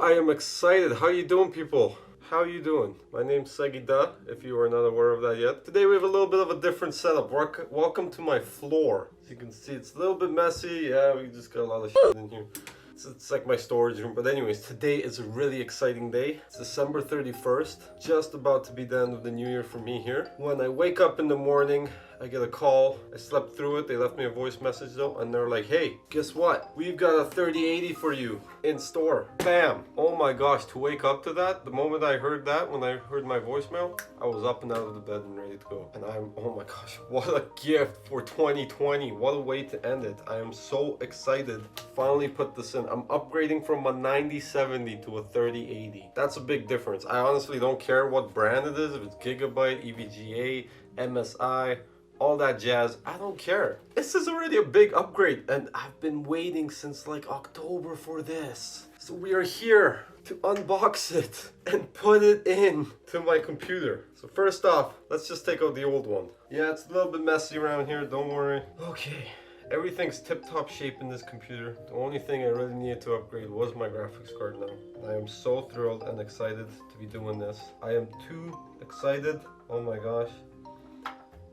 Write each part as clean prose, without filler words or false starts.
I am excited. How you doing, people? How you doing? My name's SegiDuh, if you are not aware of that yet. Today we have a little bit of a different setup. Welcome to my floor. As you can see, it's a little bit messy. Yeah, we just got a lot of shit in here. It's like my storage room. But anyways, today is a really exciting day. It's December 31st. Just about to be the end of the new year for me here. When I wake up in the morning, I get a call. I slept through it. They left me a voice message though, and they're like, hey, guess what? We've got a 3080 for you in store. Bam! Oh my gosh, to wake up to that, the moment I heard that, when I heard my voicemail, I was up and out of the bed and ready to go. And oh my gosh, what a gift for 2020. What a way to end it. I am so excited to finally put this in. I'm upgrading from a 9070 to a 3080. That's a big difference. I honestly don't care what brand it is, if it's Gigabyte, EVGA, MSI, all that jazz. I don't care. This is already a big upgrade, and I've been waiting since like October for this. So we are here to unbox it and put it in to my computer. So first off, let's just take out the old one. Yeah, it's a little bit messy around here, don't worry. Okay, everything's tip-top shape in this computer. The only thing I really needed to upgrade was my graphics card now. I am so thrilled and excited to be doing this. I am too excited. Oh my gosh.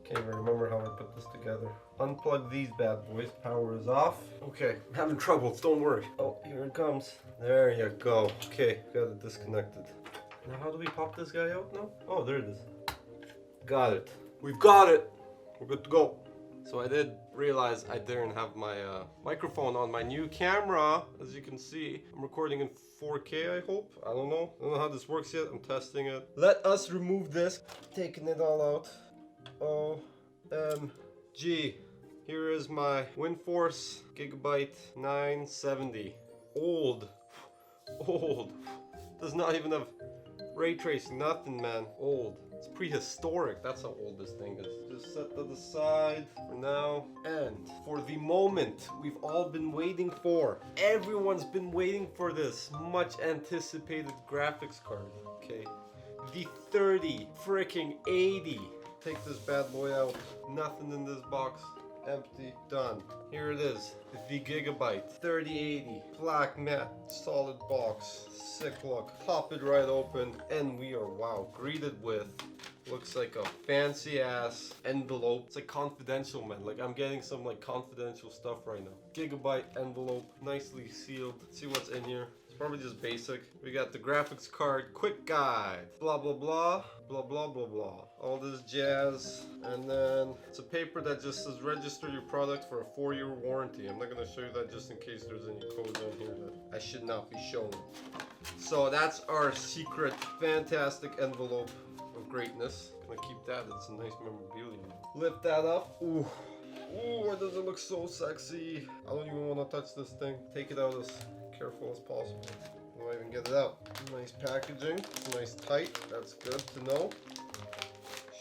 Can't even remember how I put this together. Unplug these bad boys. Power is off. Okay, I'm having trouble. Don't worry. Oh, here it comes. There you go. Okay, got it disconnected. Now how do we pop this guy out now? Oh, there it is. Got it. We've got it. We're good to go. So I did realize I didn't have my microphone on my new camera. As you can see, I'm recording in 4K, I hope. I don't know how this works yet. I'm testing it. Let us remove this. Taking it all out. OMG. Here is my WindForce Gigabyte 970. Old. Does not even have ray tracing, nothing, man. Old. It's prehistoric. That's how old this thing is. Just set that aside for now. And for the moment we've all been waiting for. Everyone's been waiting for this much anticipated graphics card. Okay. The 30 freaking 80. Take this bad boy out. Nothing in this box. Empty. Done. Here it is. The Gigabyte 3080 black matte solid box. Sick look. Pop it right open and we are, wow, greeted with, looks like a fancy ass envelope. It's like confidential, man. Like I'm getting some like confidential stuff right now. Gigabyte envelope, nicely sealed. Let's see what's in here. Probably just basic. We got the graphics card quick guide, blah blah blah, blah blah blah blah, all this jazz. And then it's a paper that just says register your product for a 4-year warranty. I'm not going to show you that just in case there's any codes on here that I should not be shown. So that's our secret fantastic envelope of greatness. I'm gonna keep that. It's a nice memorabilia. Lift that up. Ooh, why does it look so sexy? I don't even want to touch this thing. Take it out as careful as possible. Will I even get it out? Nice packaging, nice tight, that's good to know.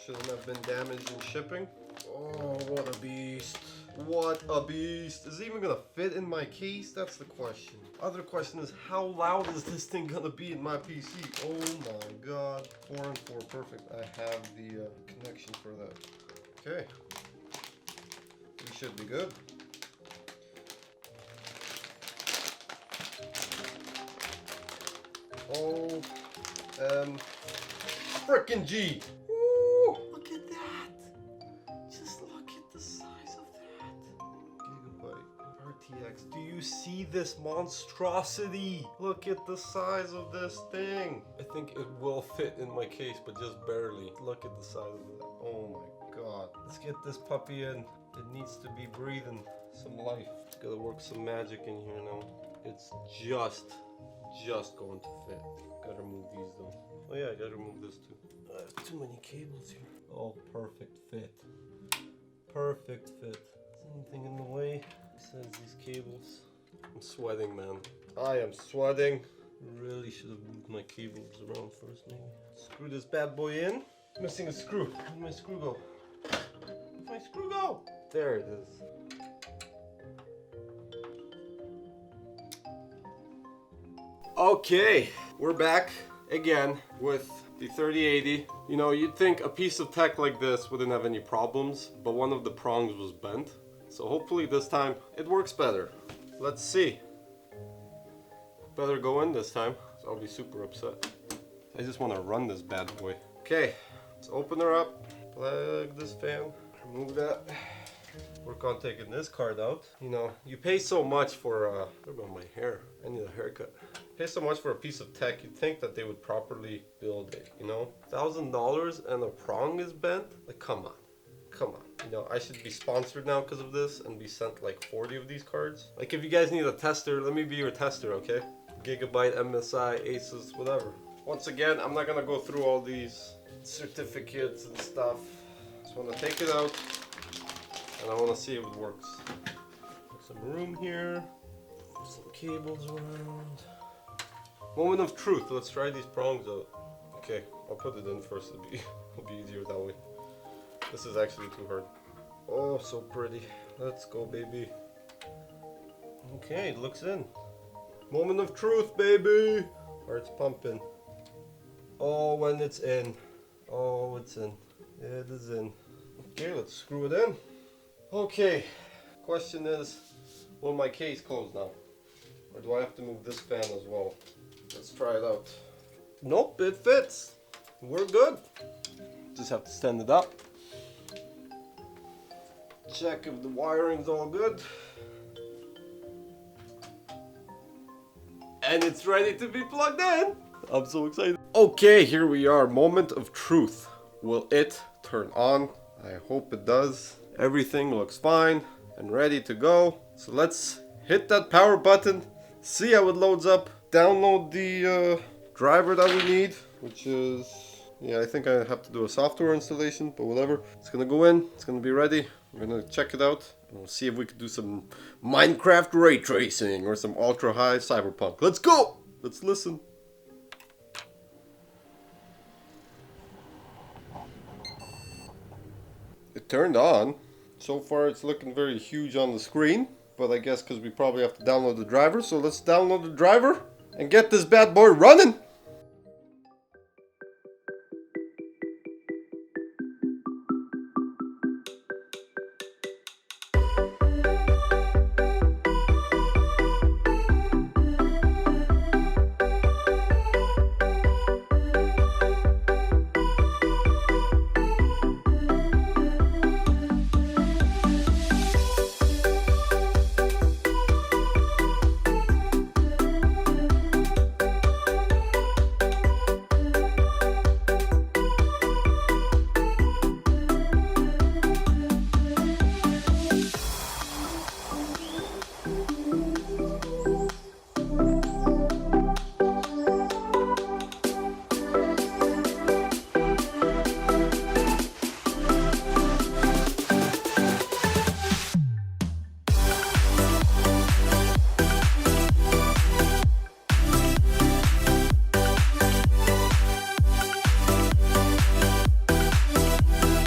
Shouldn't have been damaged in shipping. Oh, what a beast. What a beast. Is it even gonna fit in my case? That's the question. Other question is, how loud is this thing gonna be in my PC? Oh my god. 4 and 4, perfect. I have the connection for that. Okay. We should be good. Frickin' G! Ooh, look at that! Just look at the size of that. Gigabyte RTX. Do you see this monstrosity? Look at the size of this thing. I think it will fit in my case, but just barely. Look at the size of that. Oh my god. Let's get this puppy in. It needs to be breathing some life. Gotta work some magic in here now. It's just going to fit. Gotta remove these though. Oh yeah, I gotta remove this too. I have too many cables here. Oh, perfect fit. Perfect fit. Is anything in the way besides these cables? I'm sweating, man. I am sweating. Really should have moved my cables around first, maybe. Screw this bad boy in. Missing a screw. Where'd my screw go? Where'd my screw go? There it is. Okay, we're back again with the 3080. You know, you'd think a piece of tech like this wouldn't have any problems, but one of the prongs was bent. So hopefully this time it works better. Let's see. Better go in this time. So I'll be super upset. I just want to run this bad boy. Okay, let's open her up. Plug this fan. Remove that. Work on taking this card out. You know, you pay so much for, what about my hair? I need a haircut. Pay so much for a piece of tech, you'd think that they would properly build it, you know? $1,000 and a prong is bent? Like, come on. Come on. You know, I should be sponsored now because of this and be sent like 40 of these cards. Like, if you guys need a tester, let me be your tester, okay? Gigabyte, MSI, Asus, whatever. Once again, I'm not gonna go through all these certificates and stuff. Just wanna take it out. And I want to see if it works. Some room here, some cables around. Moment of truth. Let's try these prongs out. Okay, I'll put it in first. It'll be easier that way. This is actually too hard. Oh, so pretty. Let's go, baby. Okay, it looks in. Moment of truth, baby. Heart's pumping. Oh, when it's in. Oh, it's in. It is in. Okay, let's screw it in. Okay, question is, will my case close now? Or do I have to move this fan as well? Let's try it out. Nope, it fits. We're good. Just have to stand it up. Check if the wiring's all good. And it's ready to be plugged in. I'm so excited. Okay, here we are. Moment of truth. Will it turn on? I hope it does. Everything looks fine and ready to go. So let's hit that power button, see how it loads up, download the driver that we need, which is, yeah, I think I have to do a software installation, but whatever. It's gonna go in, it's gonna be ready. We're gonna check it out, and we'll see if we can do some Minecraft ray tracing or some ultra high cyberpunk. Let's go! Let's listen. It turned on. So far it's looking very huge on the screen, but I guess because we probably have to download the driver. So let's download the driver and get this bad boy running.